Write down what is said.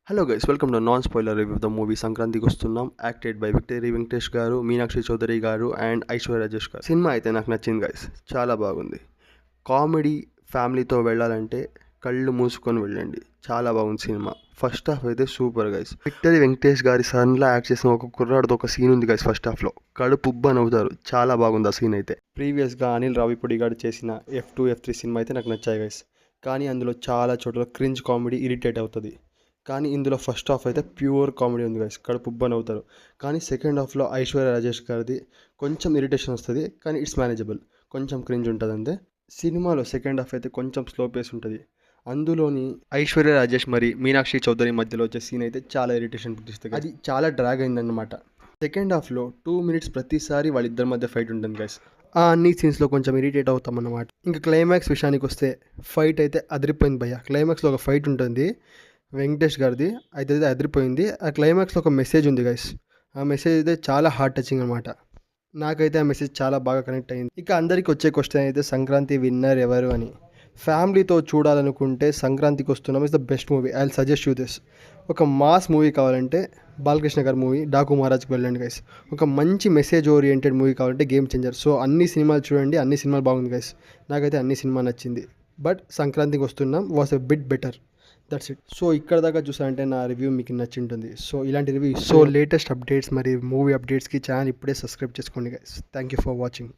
Hello guys, welcome to non spoiler review of the movie సంక్రాంతికి వస్తున్నాం. Acted by victory Venkatesh గారు, మీనాక్షి చౌదరి గారు and Aishwarya Rajesh గారు. సినిమా అయితే నాకు నచ్చింది గైస్, చాలా బాగుంది. కామెడీ ఫ్యామిలీతో వెళ్ళాలంటే కళ్ళు మూసుకొని వెళ్ళండి, చాలా బాగుంది సినిమా. ఫస్ట్ హాఫ్ అయితే సూపర్ గైస్. విక్టరీ వెంకటేష్ గారి సన్లా యాక్ట్ చేసిన ఒక కుర్రాడితో ఒక సీన్ ఉంది గైస్ ఫస్ట్ హాఫ్లో. కడుపు ఉబ్బ నవ్వుతారు, చాలా బాగుంది ఆ సీన్ అయితే. ప్రీవియస్గా అనిల్ రావిపూడి గారు చేసిన F2 F3 సినిమా అయితే నాకు నచ్చాయి గైస్, కానీ అందులో చాలా చోట్ల క్రింజ్ కామెడీ ఇరిటేట్ అవుతుంది. కానీ ఇందులో ఫస్ట్ హాఫ్ అయితే ప్యూర్ కామెడీ ఉంది గైస్, కడుపు ఉబ్బని అవుతారు. కానీ సెకండ్ హాఫ్లో ఐశ్వర్య రాజేష్ గారిది కొంచెం ఇరిటేషన్ వస్తుంది, కానీ ఇట్స్ మేనేజబుల్. కొంచెం క్రింజ్ ఉంటుంది అంతే. సినిమాలో సెకండ్ హాఫ్ అయితే కొంచెం స్లో పేస్ ఉంటుంది. అందులోని ఐశ్వర్య రాజేష్ మరి మీనాక్షి చౌదరి మధ్యలో వచ్చే సీన్ అయితే చాలా ఇరిటేషన్ పుట్టిస్తుంది. అది చాలా డ్రాగ్ అయిందన్నమాట. సెకండ్ హాఫ్లో 2 minutes ప్రతిసారి వాళ్ళిద్దరి మధ్య ఫైట్ ఉంటుంది గైస్. ఆ అన్ని సీన్స్లో కొంచెం ఇరిటేట్ అవుతాం అన్నమాట. ఇంకా క్లైమాక్స్ విషయానికి వస్తే ఫైట్ అయితే అదిరిపోయింది భయ్య. క్లైమాక్స్లో ఒక ఫైట్ ఉంటుంది వెంకటేష్ గారిది, అయితే అదిరిపోయింది. ఆ క్లైమాక్స్లో ఒక మెసేజ్ ఉంది గైస్, ఆ మెసేజ్ అయితే చాలా హార్ట్ టచింగ్ అనమాట. నాకైతే ఆ మెసేజ్ చాలా బాగా కనెక్ట్ అయింది. ఇక అందరికి వచ్చే క్వశ్చన్ అయితే సంక్రాంతి విన్నర్ ఎవరు అని. ఫ్యామిలీతో చూడాలనుకుంటే సంక్రాంతికి వస్తున్నాం is the best movie. I will suggest you this. ఒక మాస్ మూవీ కావాలంటే బాలకృష్ణ గారి మూవీ డాకు మహారాజ్కి వెళ్ళండి గైస్. ఒక మంచి మెసేజ్ ఓరియంటెడ్ మూవీ కావాలంటే గేమ్ చేంజర్. సో అన్ని సినిమాలు చూడండి, అన్ని సినిమాలు బాగుంది గైస్. నాకైతే అన్ని సినిమా నచ్చింది, బట్ సంక్రాంతికి వస్తున్నాం was a bit better. That's it. So ఇక్కడ దాకా చూసారంటే నా రివ్యూ మీకు నచ్చింటుంది. సో ఇలాంటి రివ్యూ, సో లేటెస్ట్ అప్డేట్స్ మరి మూవీ అప్డేట్స్కి ఛానల్ ఇప్పుడే సబ్స్క్రైబ్ చేసుకోండి guys. Thank you for watching.